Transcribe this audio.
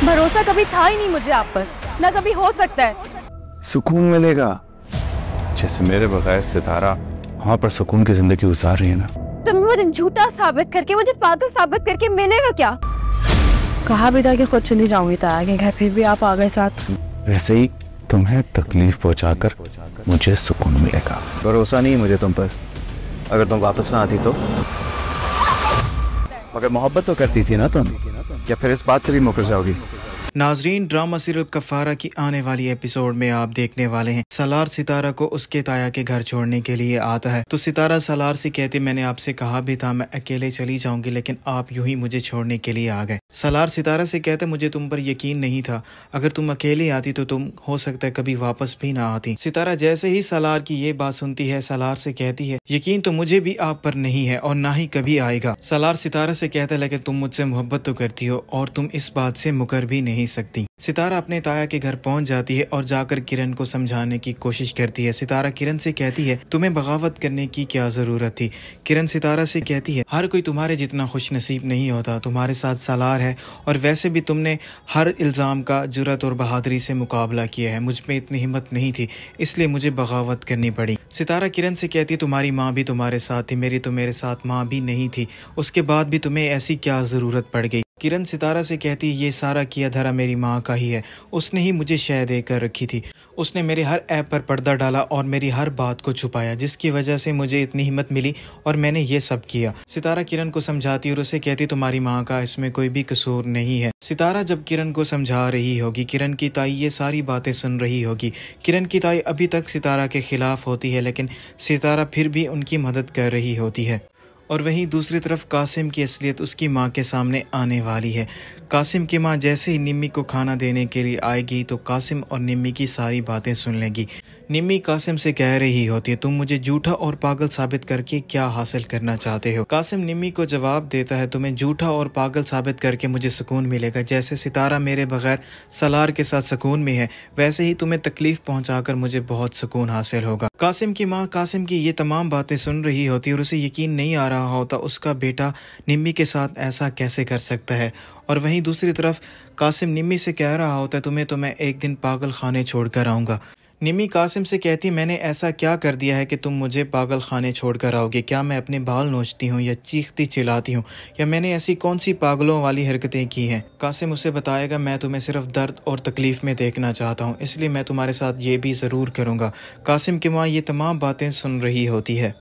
भरोसा कभी था ही नहीं मुझे आप पर, ना कभी हो सकता है। सुकून मिलेगा जैसे मेरे बगैर सितारा वहाँ पर सुकून की जिंदगी गुजार रही है ना। तुम मुझे झूठा साबित करके, मुझे पागल साबित करके मिलेगा क्या? कहा भी था कि खुद चली जाऊंगी ताया के घर, फिर भी आप आ गए साथ। वैसे ही तुम्हें तकलीफ पहुंचाकर मुझे सुकून मिलेगा। भरोसा नहीं मुझे तुम पर, अगर तुम वापस ना आती तो। मगर मोहब्बत तो करती थी ना तुम, या फिर इस बात से भी मुकर जाओगी? नाजरीन, ड्रामा सीरियल कफारा की आने वाली एपिसोड में आप देखने वाले हैं सालार सितारा को उसके ताया के घर छोड़ने के लिए आता है। तो सितारा सालार से कहती, मैंने आपसे कहा भी था मैं अकेले चली जाऊंगी, लेकिन आप यूं ही मुझे छोड़ने के लिए आ गए। सालार सितारा से कहते, मुझे तुम पर यकीन नहीं था, अगर तुम अकेले आती तो तुम हो सकता है कभी वापस भी ना आती। सितारा जैसे ही सालार की ये बात सुनती है, सालार से कहती है, यकीन तो मुझे भी आप पर नहीं है और ना ही कभी आएगा। सालार सितारा से कहता है, लेकिन तुम मुझसे मोहब्बत तो करती हो और तुम इस बात से मुकर भी नहीं सकती। सितारा अपने ताया के घर पहुंच जाती है और जाकर किरण को समझाने की कोशिश करती है। सितारा किरण से कहती है, तुम्हें बगावत करने की क्या जरूरत थी? किरण सितारा से कहती है, हर कोई तुम्हारे जितना खुश नसीब नहीं होता, तुम्हारे साथ सालार है और वैसे भी तुमने हर इल्ज़ाम का जुर्रत और बहादुरी से मुकाबला किया है। मुझ में इतनी हिम्मत नहीं थी, इसलिए मुझे बगावत करनी पड़ी। सितारा किरण से कहती है, तुम्हारी माँ भी तुम्हारे साथ थी, मेरी तो मेरे साथ माँ भी नहीं थी, उसके बाद भी तुम्हें ऐसी क्या ज़रूरत पड़ गई? किरण सितारा से कहती, ये सारा किया धरा मेरी माँ का ही है, उसने ही मुझे शय देकर रखी थी, उसने मेरे हर ऐप पर पर्दा डाला और मेरी हर बात को छुपाया, जिसकी वजह से मुझे इतनी हिम्मत मिली और मैंने ये सब किया। सितारा किरण को समझाती और उसे कहती, तुम्हारी माँ का इसमें कोई भी कसूर नहीं है। सितारा जब किरण को समझा रही होगी, किरण की ताई ये सारी बातें सुन रही होगी। किरण की ताई अभी तक सितारा के खिलाफ होती है, लेकिन सितारा फिर भी उनकी मदद कर रही होती है। और वहीं दूसरी तरफ कासिम की असलियत उसकी माँ के सामने आने वाली है। कासिम की माँ जैसे ही निम्मी को खाना देने के लिए आएगी तो कासिम और निम्मी की सारी बातें सुन लेगी। निम्मी कासिम से कह रही होती है, तुम मुझे झूठा और पागल साबित करके क्या हासिल करना चाहते हो? कासिम निम्मी को जवाब देता है, तुम्हें झूठा और पागल साबित करके मुझे सुकून मिलेगा। जैसे सितारा मेरे बगैर सालार के साथ सुकून में है, वैसे ही तुम्हें तकलीफ पहुंचाकर मुझे बहुत सुकून हासिल होगा। कासिम की माँ कासिम की ये तमाम बातें सुन रही होती है और उसे यकीन नहीं आ रहा होता उसका बेटा निम्मी के साथ ऐसा कैसे कर सकता है। और वहीं दूसरी तरफ कासिम निम्मी से कह रहा होता है, तुम्हें तो मैं एक दिन पागल खाने छोड़कर आऊँगा। निम्मी कासिम से कहती, मैंने ऐसा क्या कर दिया है कि तुम मुझे पागल खाने छोड़कर आओगे? क्या मैं अपने बाल नोचती हूँ या चीखती चिल्लाती हूँ, या मैंने ऐसी कौन सी पागलों वाली हरकतें की हैं? कासिम उसे बताएगा, मैं तुम्हें सिर्फ दर्द और तकलीफ में देखना चाहता हूँ, इसलिए मैं तुम्हारे साथ ये भी ज़रूर करूँगा। कासिम की माँ ये तमाम बातें सुन रही होती है।